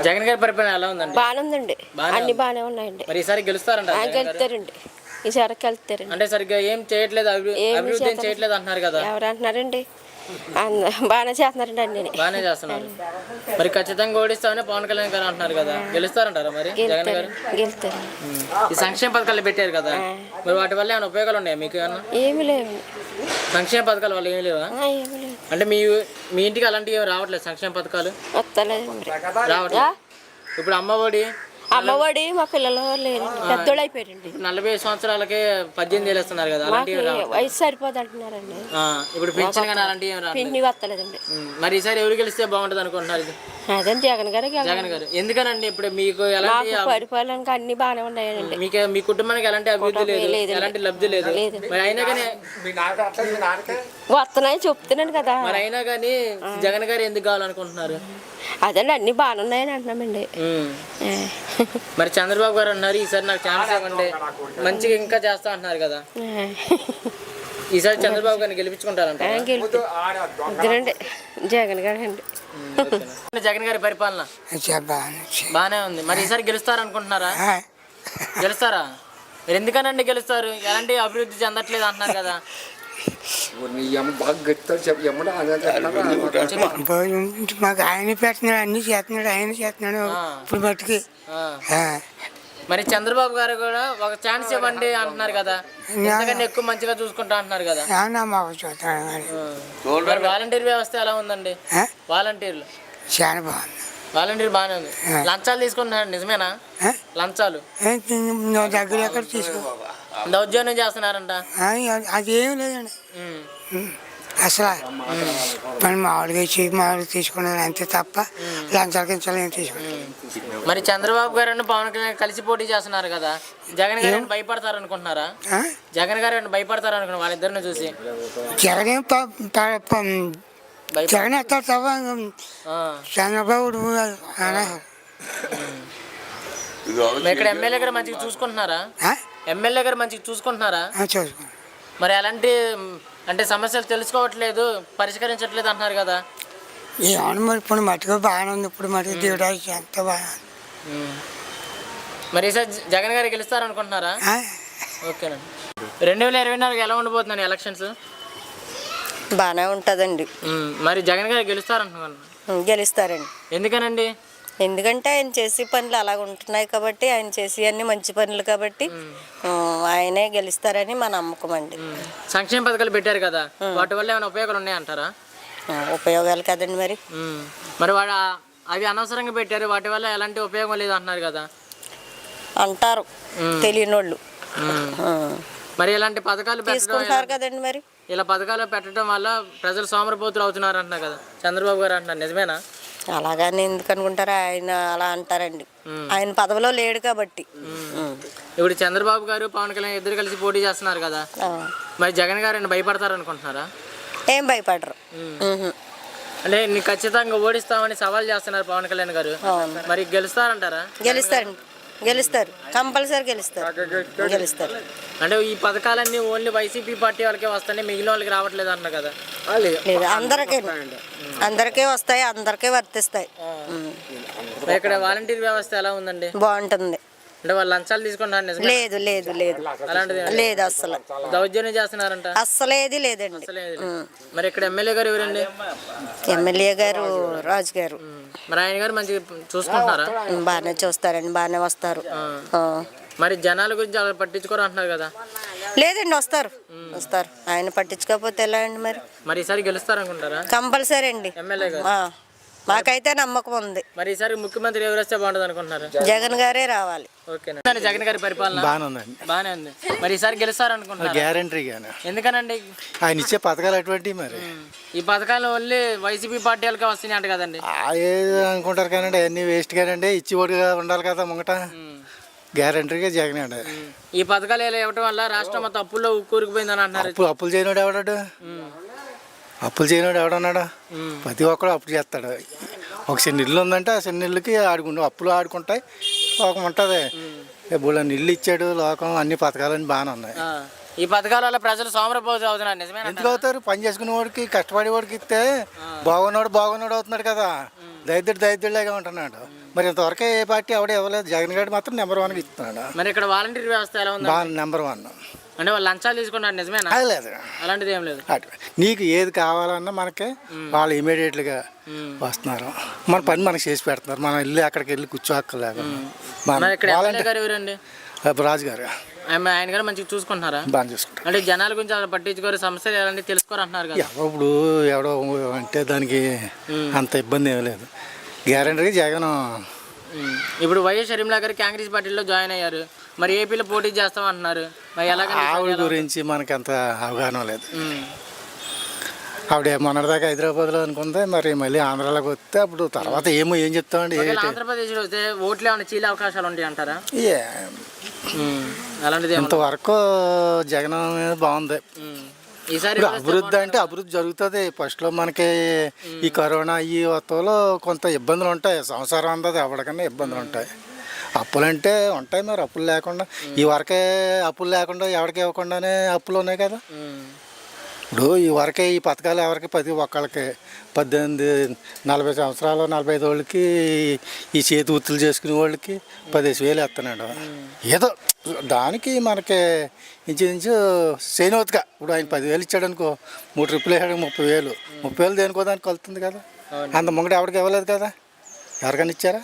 జగన్ గారి పరిపాలన ఎలా ఉందండి? బాగానే ఉందండి, అన్ని బాగానే ఉన్నాయండి. మరి ఈసారి గెలుస్తారంట? గెలుస్తారండి, ఈసారి వెళ్తారండి. అంటే సరిగ్గా ఏం చేయట్లేదు, అభివృద్ధి ఏం చేయట్లేదు అంటున్నారు కదా. ఎవరు అంటున్నారండి? బాగానే చేస్తున్నారండి, అన్ని బాగానే చేస్తున్నారు. మరి ఖచ్చితంగా ఓడిస్తామని పవన్ కళ్యాణ్ గారు అంటున్నారు కదా, గెలుస్తారంటారా మరి జగన్ గారు? గెలుస్తారు. ఈ సంక్షేమ పథకాలు పెట్టారు కదా, మరి వాటి వల్ల ఏమైనా ఉపయోగాలు ఉన్నాయా మీకు? ఏమి లేవు. సంక్షేమ పథకాల వల్ల ఏమి లేవా? అంటే మీ ఇంటికి అలాంటివి ఏమి రావట్లేదు సంక్షేమ పథకాలు? రావట్లేదు. ఇప్పుడు అమ్మఒడి మా పిల్లలు లేరు, పెద్దోళ్ళు అయిపోయారండి. 40 సంవత్సరాలకే 18,000 ఇస్తున్నారు కదా, వయసు సరిపోదు అంటున్నారండి. ఇప్పుడు పెన్షన్ కానీ అలాంటివి పిండి వస్తలేదండి. మరి ఈసారి ఎవరు గెలిస్తే బాగుంటుంది అనుకుంటున్నారు? అదే జగన్ గారు. ఎందుకనండి? ఇప్పుడు మీకు ఎలాంటి పరిపాలనకి అన్ని బాగానే ఉన్నాయండి. మీ కుటుంబానికి ఎలాంటి అభివృద్ధి లేదు, ఎలాంటి లబ్ధి లేదు. మరి అయినా కానీ వస్తున్నాయి చెప్తున్నాను కదా. మరి అయినా కానీ జగన్ గారు ఎందుకు కావాలనుకుంటున్నారు? అదండి అన్ని బాగానే ఉన్నాయని అంటున్నామండి. మరి చంద్రబాబు గారు అన్నారు ఈసారి నాకు ఛాన్స్ ఇవ్వండి, మంచిగా ఇంకా చేస్తా అంటున్నారు కదా. ఈసారి చంద్రబాబు గారిని గెలిపించుకుంటారంట? జగన్ గారు అండి. జగన్ గారి పరిపాలన బాగానే ఉంది. మరి ఈసారి గెలుస్తారనుకుంటున్నారా? గెలుస్తారా? మీరు ఎందుకనండి గెలుస్తారు? ఎలాంటి అభివృద్ధి చెందట్లేదు అంటున్నారు కదా. మాకు ఆయన పెట్టినాడు, అన్ని చేస్తున్నాడు, ఆయన చేస్తున్నాడు ఇప్పుడు బట్టికి. మరి చంద్రబాబు గారు కూడా ఒక ఛాన్స్ ఇవ్వండి అంటున్నారు కదా, ఎందుకంటే ఎక్కువ మంచిగా చూసుకుంటా అంటున్నారు కదా. మరి వాలంటీర్ వ్యవస్థ ఎలా ఉందండి? వాలంటీర్లు చాలా బాగుంది. వాలంటీర్ బాగానే ఉంది. లంచాలు తీసుకుంటున్నారు, నిజమేనా? లంచాలు దగ్గర ఎక్కడ తీసుకో దౌర్జన్యం చేస్తున్నారంట. అదేం లేదండి అసలు. మనం మామూలుగా తీసుకున్నది అంతే తప్ప లంచాల కించాలు ఏం తీసుకున్నాం. మరి చంద్రబాబు గారు పవన్ కళ్యాణ్ కలిసి పోటీ చేస్తున్నారు కదా, జగన్ గారు భయపడతారు అనుకుంటున్నారా? జగన్ గారు భయపడతారు అనుకున్నారు వాళ్ళిద్దరిని చూసి? జగన్ జగన్ ఎత్తాడు తప్ప చంద్రబాబు ఇక్కడ ఎమ్మెల్యే గారు మంచిగా చూసుకుంటున్నారా? ఎమ్మెల్యే గారు మంచిగా చూసుకుంటున్నారా? మరి ఎలాంటి అంటే సమస్యలు తెలుసుకోవట్లేదు, పరిష్కరించట్లేదు అంటున్నారు కదా. ఏమన్నా మరి ఇప్పుడు మట్టుకు బాగానే ఉంది, ఇప్పుడు మటుకు దేవుడు ఎంత బాగా. మరి ఈసారి జగన్ గారు గెలుస్తారు అనుకుంటున్నారా? ఓకేనండి. 2024 ఎలా ఉండబోతుందండి ఎలక్షన్స్? బాగానే ఉంటుందండి. మరి జగన్ గారు గెలుస్తారంటున్నారు? గెలుస్తారండి. ఎందుకనండి? ఎందుకంటే ఆయన చేసే పనులు అలాగ ఉంటున్నాయి కాబట్టి, ఆయన చేసే అన్ని మంచి పనులు కాబట్టి ఆయనే గెలుస్తారని మా నమ్మకం అండి. సంక్షేమ పథకాలు పెట్టారు కదా, వాటి వల్ల ఏమైనా ఉపయోగాలు ఉన్నాయంటారా? ఉపయోగాలు కదండి మరి. మరి అవి అనవసరంగా పెట్టారు, వాటి వల్ల ఎలాంటి ఉపయోగం లేదు అంటున్నారు కదా. అంటారు తెలియని వాళ్ళు. మరి ఇలాంటి పథకాలు తీసుకుంటారు కదండి. మరి ఇలా పథకాలు పెట్టడం వల్ల ప్రజలు సోమరిపోతులు అవుతున్నారు అంటున్నారు కదా చంద్రబాబు గారు అంటున్నారు, నిజమేనా? అలాగని ఎందుకు అనుకుంటారా? ఆయన అలా అంటారండి, ఆయన పదవిలో లేడు కాబట్టి. ఇప్పుడు చంద్రబాబు గారు పవన్ కళ్యాణ్ ఇద్దరు కలిసి పోటీ చేస్తున్నారు కదా, మరి జగన్ గారు భయపడతారు అనుకుంటున్నారా? ఏం భయపడరు. అంటే నీకు ఖచ్చితంగా ఓడిస్తామని సవాల్ చేస్తున్నారు పవన్ కళ్యాణ్ గారు, మరి గెలుస్తారంటారా? గెలుస్తారు, కంపల్సరీ గెలుస్తారు. అంటే ఈ పథకాలన్నీ ఓన్లీ వైసీపీ పార్టీ వాళ్ళకే వస్తాయి, మిగిలిన వాళ్ళకి రావట్లేదు అన్నారు కదా. లేదు, అందరికీ వస్తాయి, అందరికీ వర్తిస్తాయి. ఇక్కడ వాలంటీర్ వ్యవస్థ ఎలా ఉందండి? బాగుంటుంది. అంటే వాళ్ళు లంచాలు తీసుకుంటారు? లేదు లేదు లేదు, అలాంటిది లేదు. అస్సలు దౌర్జన్యం చేస్తున్నారంట? అస్సలేది లేదండి. మరి ఇక్కడ ఎమ్మెల్యే గారు ఎవరండి? ఎమ్మెల్యే గారు రాజు గారు. మరి ఆయన గారు మంచిగా చూసుకుంటున్నారా? బాగానే చూస్తారండి, బాగానే వస్తారు. మరి జనాల గురించి అలా పట్టించుకోరు అంటున్నారు కదా. లేదండి, వస్తారు. ఆయన పట్టించుకోకపోతే ఎలా అండి? మరి ఈసారి గెలుస్తారనుకుంటారా? కంపల్సరీ అండి, ఎమ్మెల్యే గారు. మాకైతే నమ్మకం ఉంది. మరి ఈసారి ముఖ్యమంత్రి ఎవరు వస్తే బాగుంటుంది అనుకుంటున్నారు? జగన్ గారే రావాలి. ఓకేనా? జగన్ గారి పరిపాలన బాగానే ఉంది. మరి ఈసారి గెలుస్తారనుకుంటున్నారు? గ్యారంటీగానే. ఎందుకనండి? ఆయన ఇచ్చే పథకాలు అటువంటి. మరి ఈ పథకాలు ఓన్లీ వైసీపీ పార్టీ వాళ్ళకే వస్తున్నాయి అంట కదండి. ఏది అనుకుంటారు కానీ అన్ని వేస్ట్ కానండి, ఇచ్చి ఓడిగా ఉండాలి కదా ముంగట. గ్యారంటీగా జగన్ అండి. ఈ పథకాలు ఇవ్వటం వల్ల రాష్ట్రం మొత్తం అప్పుల్లో కూరుకుపోయిందని అంటున్నారు. అప్పులు చేయనోడు ఎవడాడు? అప్పులు చేయనోడు ఎవడన్నాడు? ప్రతి ఒక్కడు అప్పులు చేస్తాడు. ఒక చిన్న ఇల్లు ఉందంటే ఆ చిన్న ఇల్లుకి అప్పులు ఆడుకుంటాయి. లోకం ఉంటుంది. ఇప్పుడు ఇల్లు ఇచ్చాడు లోకం, అన్ని పథకాలన్నీ బాగానే ఉన్నాయి. ఈ పథకాల వల్ల ప్రజలు సోమరపోతు అవుతున్నారు నిజమేనా? ఎందుకు అవుతారు? పని చేసుకునే వాడికి కష్టపడే వాడికి ఇస్తే బాగున్నాడు అవుతున్నాడు కదా. దరిద్రులాగా ఉంటున్నాడు. మరి ఇంతవరకు ఏ పార్టీ ఎవడ ఇవ్వలేదు. జగన్ గారు మాత్రం నెంబర్ 1 ఇస్తున్నాడు. మరి ఇక్కడ వాలంటీర్ వ్యవస్థ ఎలా ఉంది? బాగా నెంబర్ 1. అంటే వాళ్ళు లంచాలు తీసుకుంటారు నిజమేనా? అది లేదు. అలాంటిది ఏం లేదు. నీకు ఏది కావాలన్నా మనకి వాళ్ళు ఇమీడియట్గా వస్తున్నారు. మన పని మనకి చేసి పెడుతున్నారు. మనం వెళ్ళి అక్కడికి వెళ్ళి కూర్చోక్కర్లేదు. మరి ఇక్కడ ఎమ్మెల్యే గారు ఎవరండి? రాజు గారు. ఆయన గారు మంచిగా చూసుకుంటున్నారా? బాగా చూసుకుంటారు. అంటే జనాల గురించి అలా పట్టించుకోరు, సమస్యలు ఎలాంటి తెలుసుకోరు అంటున్నారు కదా. ఇప్పుడు ఎవడో అంటే దానికి అంత ఇబ్బంది ఏమీ లేదు. గ్యారంటీగా జగన్. ఇప్పుడు వైఎస్ షర్మిలా గారు కాంగ్రెస్ పార్టీలో జాయిన్ అయ్యారు. మరి ఏపీలో పోటీ చేస్తాం అంటున్నారు. మరి ఆవిడ గురించి మనకి అంత అవగాహన లేదు. ఆవిడ మొన్నటిదాకా హైదరాబాద్లో అనుకుంది. మరి మళ్ళీ ఆంధ్రాలోకి వస్తే అప్పుడు తర్వాత ఏం చెప్తామండి. ఆంధ్రప్రదేశ్లో వస్తే ఓట్లు ఏమైనా చీలే అవకాశాలు ఉంటాయి అంటారా? అలాంటిది ఇంతవరకు జగన్ మీద బాగుంది. ఈసారి అభివృద్ధి అంటే అభివృద్ధి జరుగుతుంది. ఫస్ట్లో మనకి ఈ కరోనా ఈ వత్తులో కొంత ఇబ్బందులు ఉంటాయి. సంవత్సరం అందది ఎవరికన్నా ఇబ్బందులు ఉంటాయి. అప్పులంటే ఉంటాయి. మరి అప్పులు లేకుండా ఈ వరకే అప్పులు లేకుండా ఎవరికి ఇవ్వకుండానే అప్పులు ఉన్నాయి కదా. ఇప్పుడు ఈ వరకే ఈ పథకాలు ఎవరికి ప్రతి ఒక్కళ్ళకి 18-40 సంవత్సరాలు 45 వాళ్ళకి ఈ చేతి వృత్తులు చేసుకునే వాళ్ళకి 15,000 ఇస్తున్నాడు. ఏదో దానికి మనకి ఇంచుమించు చేయనవుతుగా. ఇప్పుడు ఆయన 10,000 ఇచ్చాడు అనుకో, 3 ట్రిప్పులు వేసాడు 30,000. 30,000 దేనికో దానికి కలుతుంది కదా. అంత ముంగట ఎవరికి ఇవ్వలేదు కదా. ఎవరికైనా ఇచ్చారా?